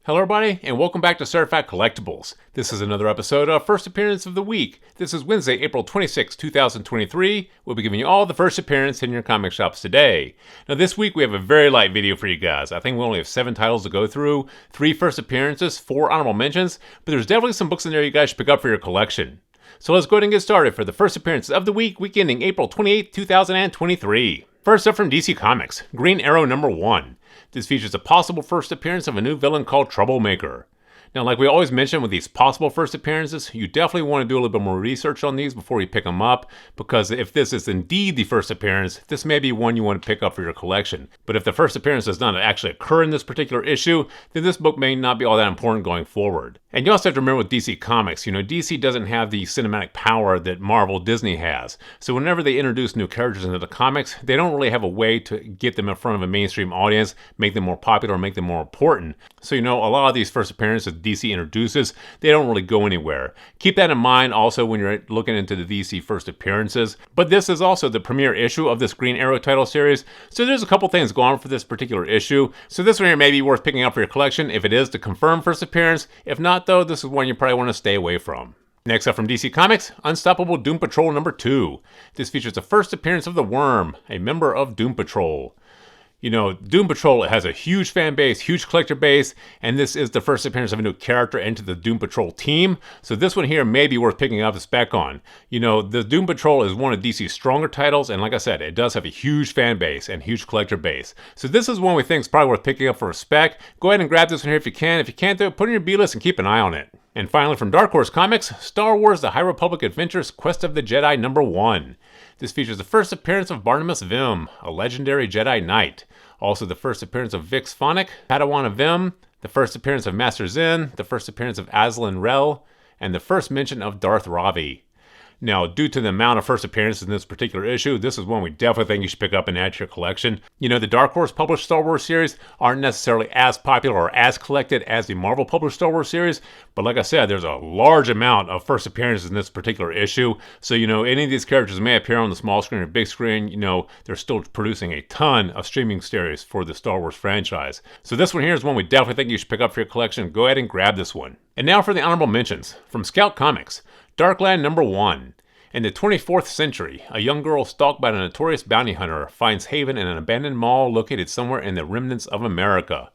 Hello everybody, and welcome back to Certified Collectibles. This is another episode of First Appearance of the Week. This is Wednesday, April 26, 2023. We'll be giving you all the first appearance in your comic shops today. Now this week we have a very light video for you guys. I think we only have 7 titles to go through, 3 first appearances, 4 honorable mentions, but there's definitely some books in there you guys should pick up for your collection. So let's go ahead and get started for the first appearance of the week ending April 28, 2023. First up from DC Comics, Green Arrow #1. This features a possible first appearance of a new villain called Troublemaker. Now, like we always mention with these possible first appearances, you definitely want to do a little bit more research on these before you pick them up, because if this is indeed the first appearance, this may be one you want to pick up for your collection. But if the first appearance does not actually occur in this particular issue, then this book may not be all that important going forward. And you also have to remember with DC Comics, DC doesn't have the cinematic power that Marvel Disney has. So whenever they introduce new characters into the comics, they don't really have a way to get them in front of a mainstream audience, make them more popular, make them more important. So a lot of these first appearances DC introduces, they don't really go anywhere. Keep that in mind also when you're looking into the DC first appearances. But this is also the premiere issue of this Green Arrow title series, so there's a couple things going on for this particular issue. So this one here may be worth picking up for your collection if it is the confirmed first appearance. If not though, this is one you probably want to stay away from. Next up from DC Comics, Unstoppable Doom Patrol #2. This features the first appearance of the Worm, a member of Doom Patrol. Doom Patrol has a huge fan base, huge collector base, and this is the first appearance of a new character into the Doom Patrol team. So this one here may be worth picking up a spec on. The Doom Patrol is one of DC's stronger titles, and like I said, it does have a huge fan base and huge collector base. So this is one we think is probably worth picking up for a spec. Go ahead and grab this one here if you can. If you can't do it, put it in your B-list and keep an eye on it. And finally from Dark Horse Comics, Star Wars The High Republic Adventures Quest of the Jedi #1. This features the first appearance of Barnabas Vim, a legendary Jedi Knight. Also the first appearance of Vix Phonic, Padawan of Vim, the first appearance of Master Zen, the first appearance of Aslan Rel, and the first mention of Darth Ravi. Now, due to the amount of first appearances in this particular issue, this is one we definitely think you should pick up and add to your collection. The Dark Horse published Star Wars series aren't necessarily as popular or as collected as the Marvel published Star Wars series, but like I said, there's a large amount of first appearances in this particular issue. So, any of these characters may appear on the small screen or big screen, they're still producing a ton of streaming series for the Star Wars franchise. So this one here is one we definitely think you should pick up for your collection. Go ahead and grab this one. And now for the honorable mentions. From Scout Comics, Darkland #1. In the 24th century, a young girl stalked by a notorious bounty hunter finds haven in an abandoned mall located somewhere in the remnants of America.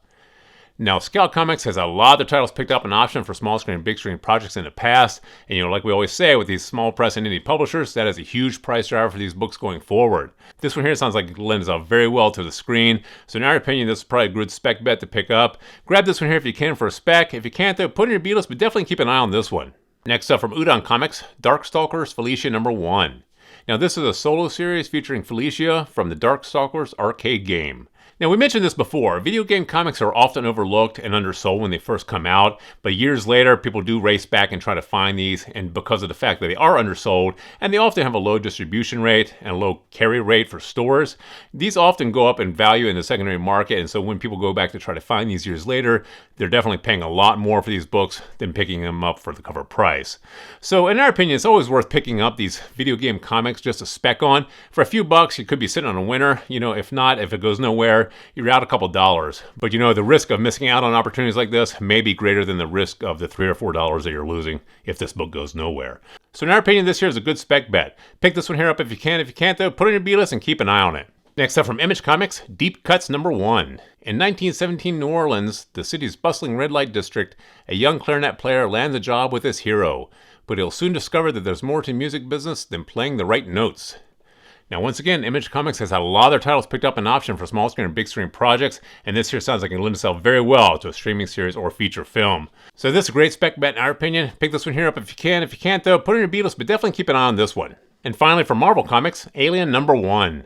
Now, Scout Comics has a lot of their titles picked up an option for small screen and big screen projects in the past. And like we always say with these small press and indie publishers, that is a huge price driver for these books going forward. This one here sounds like it lends out very well to the screen. So in our opinion, this is probably a good spec bet to pick up. Grab this one here if you can for a spec. If you can't though, put it in your B-list, but definitely keep an eye on this one. Next up from Udon Comics, Darkstalkers Felicia #1. Now this is a solo series featuring Felicia from the Darkstalkers arcade game. Now we mentioned this before, video game comics are often overlooked and undersold when they first come out, but years later people do race back and try to find these, and because of the fact that they are undersold, and they often have a low distribution rate and a low carry rate for stores, these often go up in value in the secondary market, and so when people go back to try to find these years later, they're definitely paying a lot more for these books than picking them up for the cover price. So in our opinion, it's always worth picking up these video game comics just a spec on. For a few bucks, you could be sitting on a winner. If not, if it goes nowhere, you're out a couple dollars. But the risk of missing out on opportunities like this may be greater than the risk of the $3 or $4 that you're losing if this book goes nowhere. So in our opinion, this here is a good spec bet. Pick this one here up if you can. If you can't though, put it in your B-list and keep an eye on it. Next up from Image Comics, Deep Cuts #1. In 1917 New Orleans, the city's bustling red light district, a young clarinet player lands a job with his hero, but he'll soon discover that there's more to music business than playing the right notes. Now once again, Image Comics has had a lot of their titles picked up an option for small screen and big screen projects, and this here sounds like it can lend itself very well to a streaming series or feature film. So this is a great spec bet in our opinion. Pick this one here up if you can. If you can't though, put it in your B-list, but definitely keep an eye on this one. And finally from Marvel Comics, Alien #1.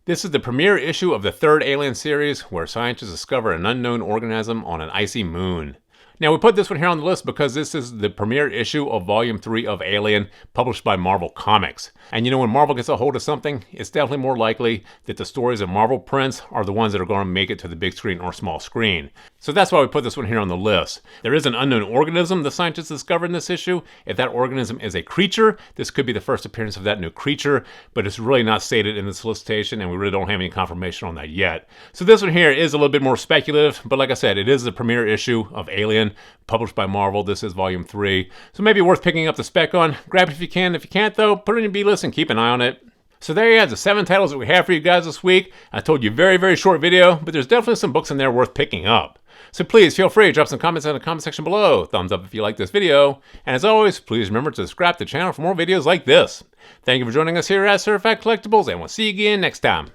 This is the premiere issue of the 3rd Alien series, where scientists discover an unknown organism on an icy moon. Now, we put this one here on the list because this is the premiere issue of Volume 3 of Alien, published by Marvel Comics. And when Marvel gets a hold of something, it's definitely more likely that the stories that Marvel prints are the ones that are going to make it to the big screen or small screen. So that's why we put this one here on the list. There is an unknown organism the scientists discovered in this issue. If that organism is a creature, this could be the first appearance of that new creature, but it's really not stated in the solicitation, and we really don't have any confirmation on that yet. So this one here is a little bit more speculative, but like I said, it is the premiere issue of Alien, published by Marvel. This is Volume 3. So maybe worth picking up the spec on. Grab it if you can. If you can't, though, put it in your B-list and keep an eye on it. So there you have the 7 titles that we have for you guys this week. I told you very, very short video, but there's definitely some books in there worth picking up. So please feel free to drop some comments in the comment section below. Thumbs up if you like this video. And as always, please remember to subscribe to the channel for more videos like this. Thank you for joining us here at Certified Collectibles, and we'll see you again next time.